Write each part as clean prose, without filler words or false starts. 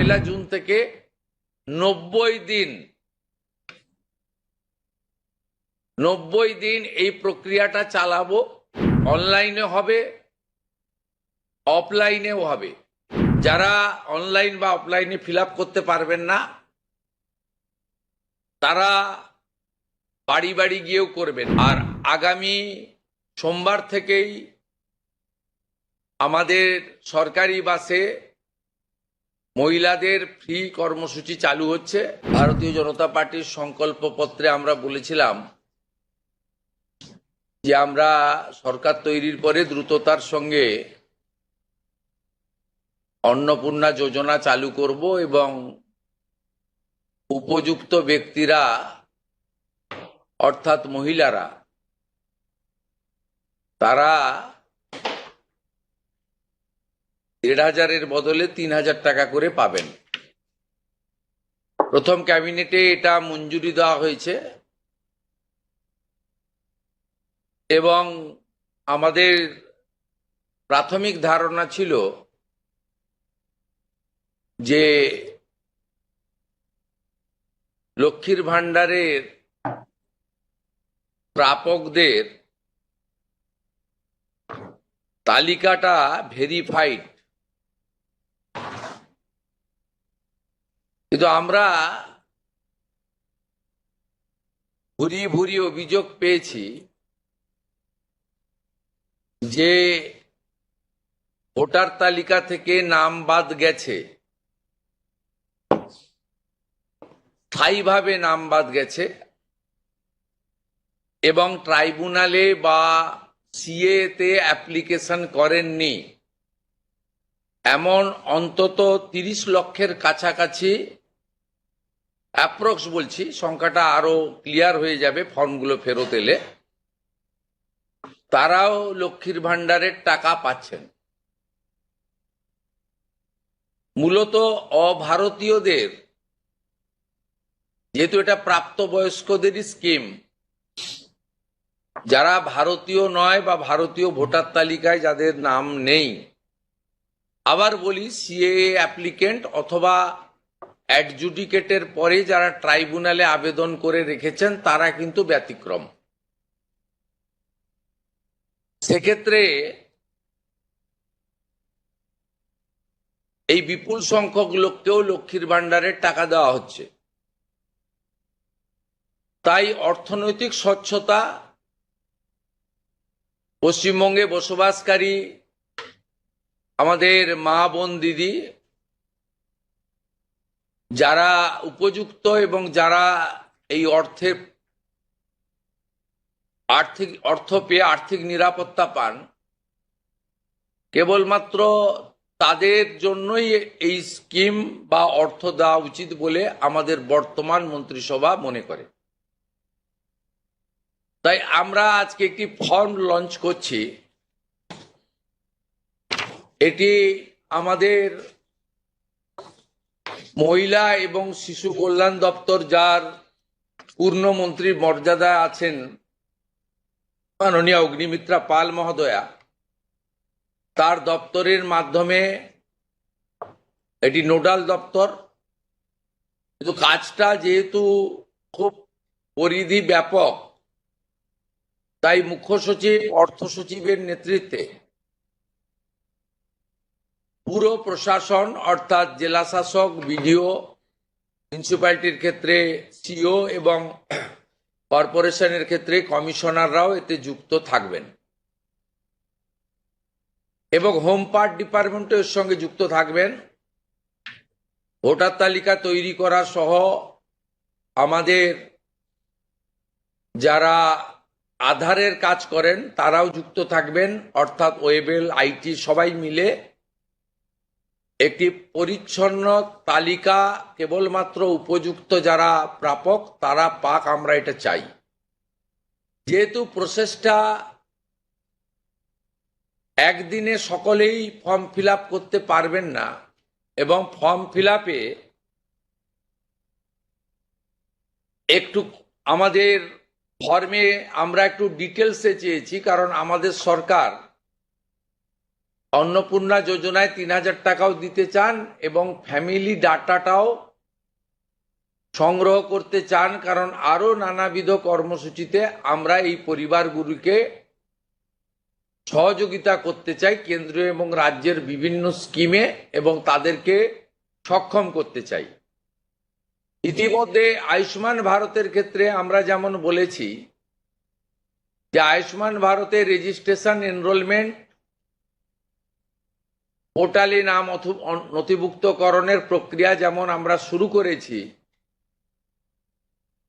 1 June থেকে 90 দিন এই প্রক্রিয়াটা চালাবো। অনলাইনে হবে, অফলাইনেও হবে। যারা অনলাইন বা অফলাইনে ফিল করতে পারবেন না তারা বাড়ি বাড়ি গিয়েও করবেন। আর আগামী সোমবার থেকেই আমাদের সরকারি বাসে মহিলাদের ফ্রি কর্মসূচি চালু হচ্ছে। ভারতীয় জনতা পার্টির সংকল্পপত্রে আমরা বলেছিলাম যে আমরা সরকার তৈরির পরে দ্রুততার সঙ্গে অন্নপূর্ণা যোজনা চালু করব এবং উপযুক্ত ব্যক্তিরা অর্থাৎ মহিলারা তারা 1,500-এর বদলে 3,000 টাকা করে পাবেন। প্রথম ক্যাবিনেটে এটা মঞ্জুরি দেওয়া হয়েছে এবং আমাদের প্রাথমিক ধারণা ছিল যে লক্ষ্মীর ভাণ্ডারের প্রাপকদের তালিকাটা ভেরিফাইড, কিন্তু আমরা ভুরি ভুরি অভিযোগ পেয়েছি যে ভোটার তালিকা থেকে নাম বাদ গেছে, স্থায়ীভাবে নাম বাদ গেছে এবং ট্রাইব্যুনালে বা সিএতে অ্যাপ্লিকেশন করেননি এমন অন্তত 30 লক্ষের কাছাকাছি, অ্যাপ্রক্স বলছি, সংখ্যাটা আরো ক্লিয়ার হয়ে যাবে ফর্মগুলো ফেরত এলে, তারাও লক্ষ্মীর ভাণ্ডারের টাকা পাচ্ছেন। মূলত অভারতীয়দের, যেহেতু এটা প্রাপ্তবয়স্কদেরই স্কিম, যারা ভারতীয় নয় বা ভারতীয় ভোটার তালিকায় যাদের নাম নেই, আবার বলি সিএএ অ্যাপ্লিকেন্ট অথবা অ্যাডজুডিকেটের পরে যারা ট্রাইব্যুনালে আবেদন করে রেখেছেন তারা কিন্তু ব্যতিক্রম। সেক্ষেত্রে এই বিপুল সংখ্যক লোককেও লক্ষ্মীর ভাণ্ডারের টাকা দেওয়া হচ্ছে। তাই অর্থনৈতিক স্বচ্ছতা, পশ্চিমবঙ্গে বসবাসকারী আমাদের মা বোন দিদি যারা উপযুক্ত এবং যারা এই অর্থ পেয়ে আর্থিক নিরাপত্তা পান, কেবলমাত্র তাদের জন্যই এই স্কিম বা অর্থ দেওয়া উচিত বলে আমাদের বর্তমান মন্ত্রিসভা মনে করে। তাই আমরা আজকে একটি ফর্ম লঞ্চ করছি। এটি আমাদের মহিলা এবং শিশু কল্যাণ দপ্তর, যার পূর্ণমন্ত্রীর মর্যাদায় আছেন মাননীয় অগ্নিমিত্রা পাল মহোদয়া, তার দপ্তরের মাধ্যমে, এটি নোডাল দপ্তর, কিন্তু কাজটা যেহেতু খুব পরিধি ব্যাপক, তাই মুখ্য সচিব, অর্থ সচিবের নেতৃত্বে পুরো প্রশাসন অর্থাৎ জেলা শাসক, বিডিও, মিউনিসিপ্যালিটির ক্ষেত্রে সিও এবং কর্পোরেশনের ক্ষেত্রে কমিশনাররাও এতে যুক্ত থাকবেন এবং হোম পার্ট ডিপার্টমেন্টও এর সঙ্গে যুক্ত থাকবেন। ভোটার তালিকা তৈরি করা সহ আমাদের যারা আধারের কাজ করেন তারাও যুক্ত থাকবেন, অর্থাৎ ওয়েবেল, আইটি সবাই মিলে একটি পরিচ্ছন্ন তালিকা কেবলমাত্র উপযুক্ত যারা প্রাপক তারা পাক, আমরা এটা চাই। যেহেতু প্রসেসটা একদিনে সকলেই ফর্ম ফিল করতে পারবেন না এবং ফর্ম ফিল একটু আমাদের ফর্মে আমরা একটু ডিটেলসে চেয়েছি, কারণ আমাদের সরকার অন্নপূর্ণা যোজনায় ৩,০০০ টাকাও দিতে চান এবং ফ্যামিলি ডাটাটাও সংগ্রহ করতে চান, কারণ আরো নানাবিধ কর্মসূচিতে আমরা এই পরিবারগুলিকে সহযোগিতা করতে চাই কেন্দ্রীয় এবং রাজ্যের বিভিন্ন স্কিমে, এবং তাদেরকে সক্ষম করতে চাই। ইতিমধ্যে আয়ুষ্মান ভারতের ক্ষেত্রে আমরা যেমন বলেছি যে আয়ুষ্মান ভারতের রেজিস্ট্রেশন এনরোলমেন্ট পোর্টালে নাম নথিভুক্তকরণের প্রক্রিয়া যেমন আমরা শুরু করেছি,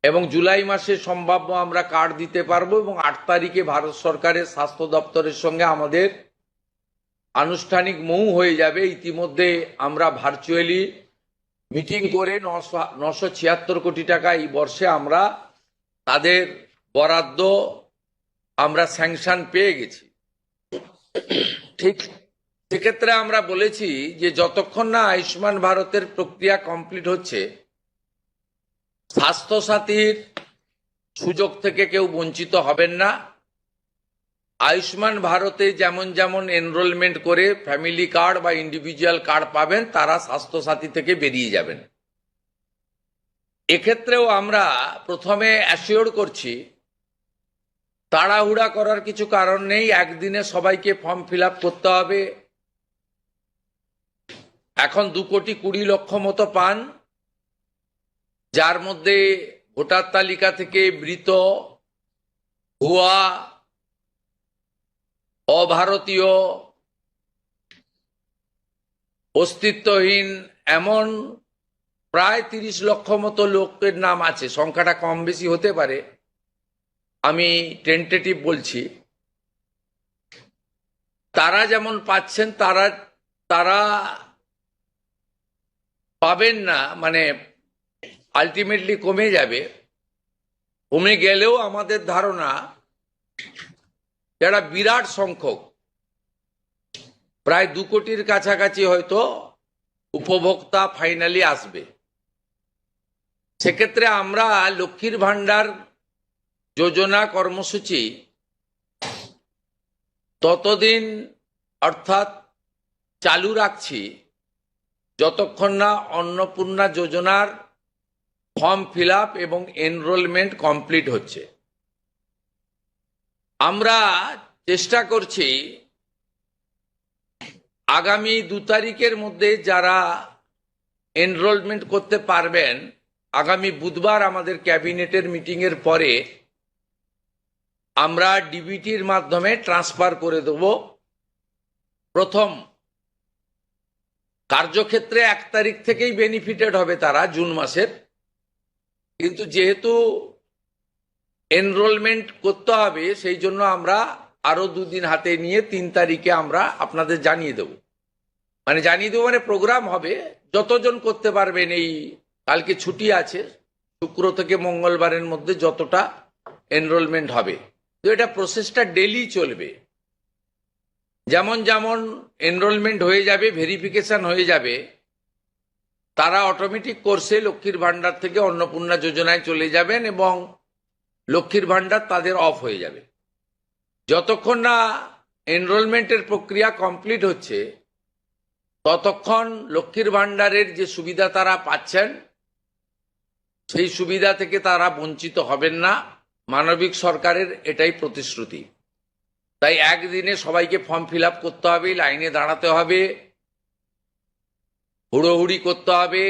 এবং জুলাই মাসে সম্ভাব্য আমরা কার্ড দিতে পারবো, এবং ৮ তারিখে ভারত সরকারের স্বাস্থ্য দপ্তরের সঙ্গে আমাদের আনুষ্ঠানিক মৌ হয়ে যাবে। ইতিমধ্যে আমরা ভার্চুয়ালি মিটিং করে 976 কোটি টাকা এই বর্ষে আমরা তাদের বরাদ্দ আমরা স্যাংশন পেয়ে গেছি। ঠিক সেক্ষেত্রে আমরা বলেছি যে যতক্ষণ না আয়ুষ্মান ভারতের প্রক্রিয়া কমপ্লিট হচ্ছে, স্বাস্থ্যসাথীর সুযোগ থেকে কেউ বঞ্চিত হবেন না। আয়ুষ্মান ভারতে যেমন যেমন এনরোলমেন্ট করে ফ্যামিলি কার্ড বা ইন্ডিভিজুয়াল কার্ড পাবেন, তারা স্বাস্থ্যসাথী থেকে বেরিয়ে যাবেন। এক্ষেত্রেও আমরা প্রথমে অ্যাসিওর করছি তাড়াহুড়া করার কিছু কারণ নেই। একদিনে সবাইকে ফর্ম ফিল আপ করতে হবে। এখন 2,20,00,000 মতো পান, যার মধ্যে ভোটার তালিকা থেকে মৃত, ভুয়া, অভারতীয়, অস্তিত্বহীন এমন প্রায় 30 লক্ষ মতো লোকের নাম আছে। সংখ্যাটা কম বেশি হতে পারে, আমি টেন্টেটিভ বলছি। তারা যেমন পাচ্ছেন তারা পাবেন না, মানে আলটিমেটলি কমে যাবে। কমে গেলেও আমাদের ধারণা যারা বিরাট সংখ্যক, প্রায় 2 কোটির কাছাকাছি হয়তো উপভোক্তা ফাইনালি আসবে। সেক্ষেত্রে আমরা লক্ষ্মীর ভান্ডার যোজনা কর্মসূচি ততদিন অর্থাৎ চালু রাখছি যতক্ষণ না অন্নপূর্ণা যোজনার ফর্ম ফিল আপ এবং এনরোলমেন্ট কমপ্লিট হচ্ছে। আমরা চেষ্টা করছি আগামী 2 তারিখের মধ্যে যারা এনরোলমেন্ট করতে পারবেন, আগামী বুধবার আমাদের ক্যাবিনেটের মিটিংয়ের পরে আমরা ডিবিটির মাধ্যমে ট্রান্সফার করে দেব। প্রথম কার্যক্ষেত্রে 1 তারিখ থেকেই বেনিফিটেড হবে তারা, জুন মাসের। কিন্তু যেহেতু এনরোলমেন্ট করতে হবে, সেই জন্য আমরা আরো 2 দিন হাতে নিয়ে 3 তারিখে আমরা আপনাদের জানিয়ে দেব। মানে প্রোগ্রাম হবে, যতজন করতে পারবেন। এই কালকে ছুটি আছে, শুক্র থেকে মঙ্গলবারের মধ্যে যতটা এনরোলমেন্ট হবে। তো এটা প্রসেসটা ডেলি চলবে। যেমন যেমন এনরোলমেন্ট হয়ে যাবে, ভেরিফিকেশন হয়ে যাবে, তারা অটোমেটিক কোর্সে লক্ষ্মীর ভান্ডার থেকে অন্নপূর্ণা যোজনায় চলে যাবেন এবং লক্ষ্মীর ভান্ডার তাদের অফ হয়ে যাবে। যতক্ষণ না এনরোলমেন্টের প্রক্রিয়া কমপ্লিট হচ্ছে, ততক্ষণ লক্ষ্মীর ভান্ডারের যে সুবিধা তারা পাচ্ছেন, সেই সুবিধা থেকে তারা বঞ্চিত হবেন না। মানবিক সরকারের এটাই প্রতিশ্রুতি। তাই একদিনে সবাইকে ফর্ম ফিল আপ করতে হবে, লাইনে দাঁড়াতে হবে, হুড়োহুড়ি করতে হবে,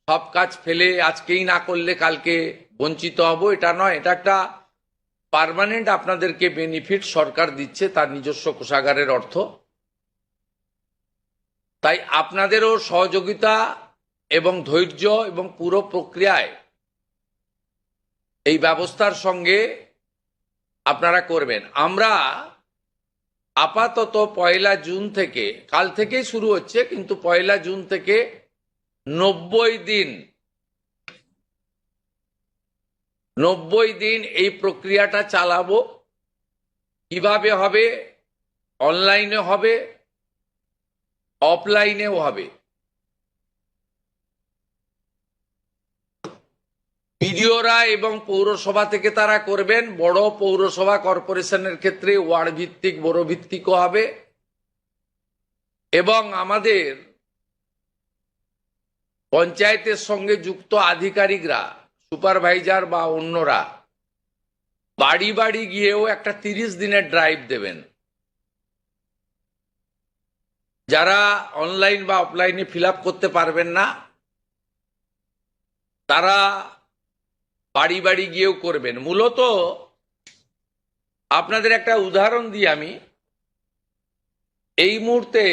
সব কাজ ফেলে আজকেই না করলে কালকে বঞ্চিত হব, এটা নয়। এটা একটা পার্মানেন্ট আপনাদেরকে বেনিফিট সরকার দিচ্ছে তার নিজস্ব কোষাগারের অর্থ। তাই আপনাদেরও সহযোগিতা এবং ধৈর্য এবং পুরো প্রক্রিয়ায় এই ব্যবস্থার সঙ্গে আপনারা করবেন। আমরা আপাতত 1 জুন থেকে, কাল থেকেই শুরু হচ্ছে, কিন্তু 1 জুন থেকে 90 দিন এই প্রক্রিয়াটা চালাবো। কিভাবে হবে? অনলাইনে হবে, অফলাইনেও হবে। বিডিওরা এবং পৌরসভা থেকে তারা করবেন। বড় পৌরসভা কর্পোরেশনের ক্ষেত্রে ওয়ার্ড ভিত্তিক, বড় ভিত্তিকও হবে। এবং আমাদের পঞ্চায়েতের সঙ্গে যুক্ত আধিকারিকরা, সুপারভাইজার বা অন্যরা বাড়ি বাড়ি গিয়েও একটা 30 দিনের ড্রাইভ দেবেন। যারা অনলাইন বা অফলাইনে ফিল আপ করতে পারবেন না তারা বাড়ি বাড়ি গিয়েও করবেন। মূলত আপনাদের একটা উদাহরণ দিই আমি। এই মুহূর্তে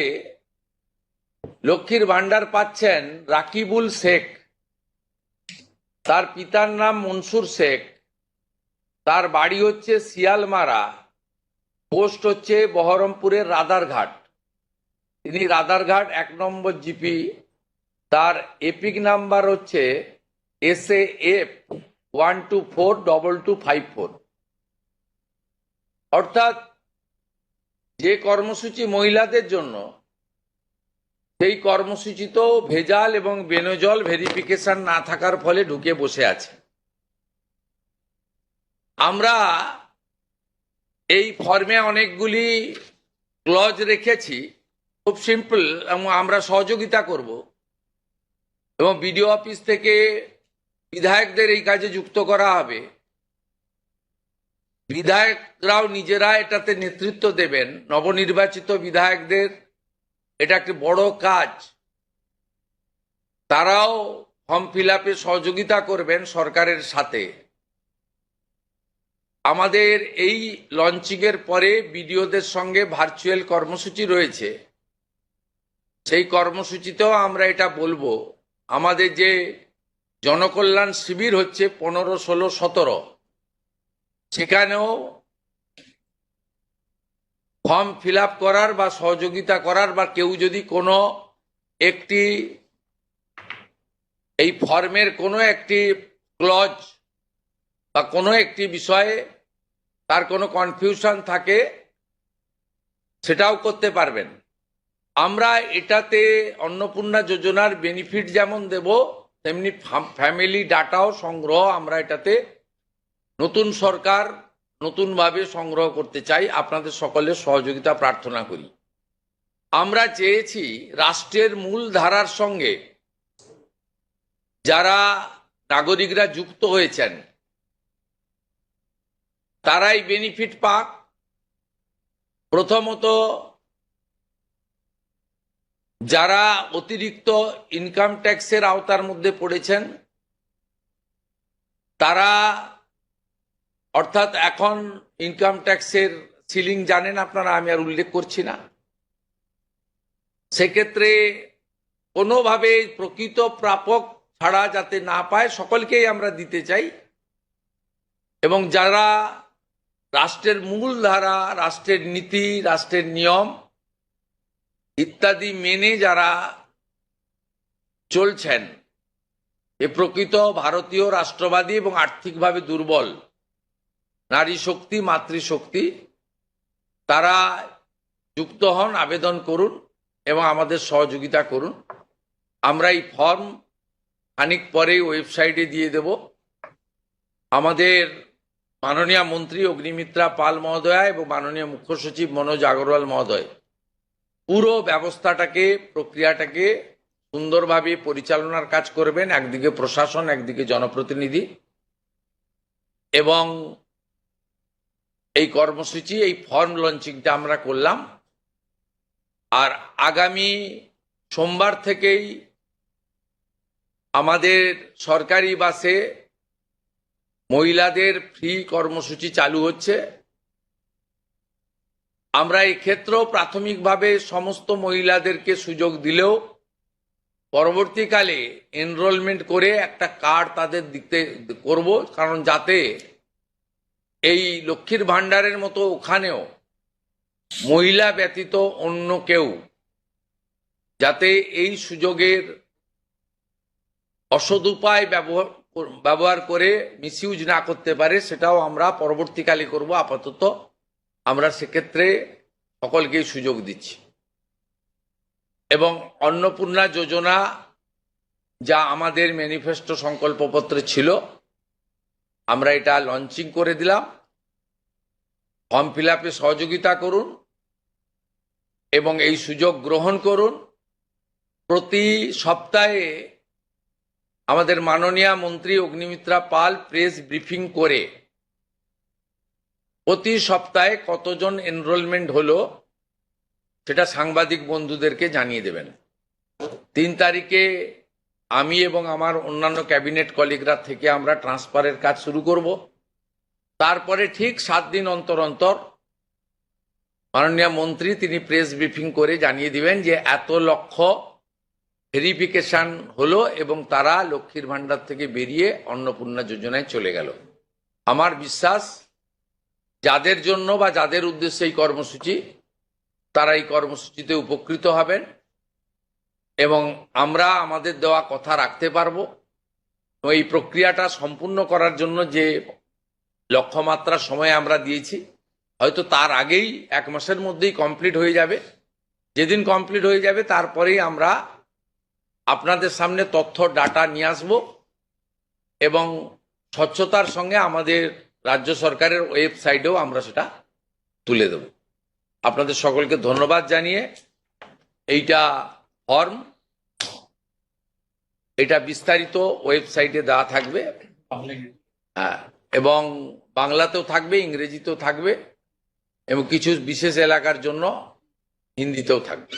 লক্ষ্মীর ভান্ডার পাচ্ছেন রাকিবুল শেখ, তার পিতার নাম মনসুর শেখ, তার বাড়ি হচ্ছে শিয়ালমারা, পোস্ট হচ্ছে বহরমপুরের রাদারঘাট। তিনি রাদারঘাট 1 নম্বর জিপি, তার এপিক নাম্বার হচ্ছে SAF 1242254। অর্থাৎ যে কর্মসূচি মহিলাদের জন্য, সেই কর্মসূচিতেও ভেজাল এবং বেনজল ভেরিফিকেশন না থাকার ফলে ঢুকে বসে আছে। আমরা এই ফর্মে অনেকগুলি ক্লজ রেখেছি, খুব সিম্পল, এবং আমরা সহযোগিতা করব এবং বিডিও অফিস থেকে বিধায়কদের এই কাজে যুক্ত করা হবে। বিধায়করাও নিজেরা এটাতে নেতৃত্ব দেবেন। নবনির্বাচিত বিধায়কদের এটা একটি বড় কাজ, তারাও ফর্ম ফিল আপে সহযোগিতা করবেন সরকারের সাথে। আমাদের এই লঞ্চিংয়ের পরে বিডিওদের সঙ্গে ভার্চুয়াল কর্মসূচি রয়েছে। সেই কর্মসূচিতেও আমরা এটা বলবো। আমাদের যে জনকল্যাণ শিবির হচ্ছে 15, 16, 17, সেখানেও ফর্ম ফিল আপ করার বা সহযোগিতা করার, বা কেউ যদি কোনো একটি এই ফর্মের কোনো একটি ক্লজ বা কোনো একটি বিষয়ে তার কোনো কনফিউশন থাকে, সেটাও করতে পারবেন। আমরা এটাতে অন্নপূর্ণা যোজনার বেনিফিট যেমন দেব, তেমনি ফ্যামিলি ডাটাও সংগ্রহ আমরা এটাতে নতুন সরকার নতুনভাবে সংগ্রহ করতে চাই। আপনাদের সকলের সহযোগিতা প্রার্থনা করি। আমরা চেয়েছি রাষ্ট্রের মূল ধারার সঙ্গে যারা নাগরিকরা যুক্ত হয়েছেন তারাই বেনিফিট পাক। প্রথমত, যারা অতিরিক্ত ইনকাম ট্যাক্সের আওতার মধ্যে পড়েছেন তারা, অর্থাৎ এখন ইনকাম ট্যাক্সের সিলিং জানেন আপনারা, আমি আর উল্লেখ করছি না। সেক্ষেত্রে কোনোভাবে প্রকৃত প্রাপক ছাড়া যাতে না পায়, সকলকেই আমরা দিতে চাই। এবং যারা রাষ্ট্রের মূল ধারা, রাষ্ট্রের নীতি, রাষ্ট্রের নিয়ম ইত্যাদি মেনে যারা চলছেন, এ প্রকৃত ভারতীয় রাষ্ট্রবাদী এবং আর্থিকভাবে দুর্বল নারী শক্তি, মাতৃশক্তি, তারা যুক্ত হন, আবেদন করুন এবং আমাদের সহযোগিতা করুন। আমরা এই ফর্ম খানিক পরেই ওয়েবসাইটে দিয়ে দেব। আমাদের মাননীয় মন্ত্রী অগ্নিমিত্রা পাল মহোদয়া এবং মাননীয় মুখ্য সচিব মনোজ আগরওয়াল মহোদয় পুরো ব্যবস্থাটাকে, প্রক্রিয়াটাকে সুন্দরভাবে পরিচালনার কাজ করবেন। একদিকে প্রশাসন, একদিকে জনপ্রতিনিধি। এবং এই কর্মসূচি, এই ফর্ম লঞ্চিংটা আমরা করলাম। আর আগামী সোমবার থেকেই আমাদের সরকারি বাসে মহিলাদের ফ্রি কর্মসূচি চালু হচ্ছে। আমরা এই ক্ষেত্রেও প্রাথমিকভাবে সমস্ত মহিলাদেরকে সুযোগ দিলেও পরবর্তীকালে এনরোলমেন্ট করে একটা কার্ড তাদের দিতে করব, কারণ যাতে এই লক্ষ্মীর ভান্ডারের মতো ওখানেও মহিলা ব্যতীত অন্য কেউ যাতে এই সুযোগের অসদুপায় ব্যবহার করে মিসইউজ না করতে পারে, সেটাও আমরা পরবর্তীকালে করব। আপাতত আমরা সেক্ষেত্রে সকলকেই সুযোগ দিচ্ছি। এবং অন্নপূর্ণা যোজনা যা আমাদের ম্যানিফেস্টো সংকল্পপত্রে ছিল, আমরা এটা লঞ্চিং করে দিলাম। ফর্ম ফিল আপে সহযোগিতা করুন। এবং এই সুযোগ গ্রহণ করুন। প্রতি সপ্তাহে আমাদের মাননীয় মন্ত্রী অগ্নিমিত্রা পাল প্রেস ব্রিফিং করে প্রতি সপ্তাহে কতজন এনরোলমেন্ট হলো সেটা সাংবাদিক বন্ধুদেরকে জানিয়ে দেবেন। 3 তারিখে আমি এবং আমার অন্যান্য ক্যাবিনেট কলিগরা থেকে আমরা ট্রান্সফারের কাজ শুরু করব। তারপরে ঠিক 7 দিন অন্তর অন্তর মাননীয় মন্ত্রী তিনি প্রেস ব্রিফিং করে জানিয়ে দিবেন যে এত লক্ষ ভেরিফিকেশন হলো এবং তারা লক্ষ্মীর ভান্ডার থেকে বেরিয়ে অন্নপূর্ণা যোজনায় চলে গেল। আমার বিশ্বাস যাদের জন্য বা যাদের উদ্দেশ্যে এই কর্মসূচি তারা এই কর্মসূচিতে উপকৃত হবেন এবং আমরা আমাদের দেওয়া কথা রাখতে পারবো। এই প্রক্রিয়াটা সম্পূর্ণ করার জন্য যে লক্ষ্যমাত্রা সময় আমরা দিয়েছি হয়তো তার আগেই 1 মাসের মধ্যেই কমপ্লিট হয়ে যাবে। যেদিন কমপ্লিট হয়ে যাবে তারপরেই আমরা আপনাদের সামনে তথ্য ডাটা নিয়ে আসব এবং স্বচ্ছতার সঙ্গে আমাদের রাজ্য সরকারের ওয়েবসাইটেও আমরা সেটা তুলে দেব। আপনাদের সকলকে ধন্যবাদ জানিয়ে এইটা ফর্ম এটা বিস্তারিত ওয়েবসাইটে দেওয়া থাকবে, হ্যাঁ, এবং বাংলাতেও থাকবে, ইংরেজিতেও থাকবে এবং কিছু বিশেষ এলাকার জন্য হিন্দিতেও থাকবে।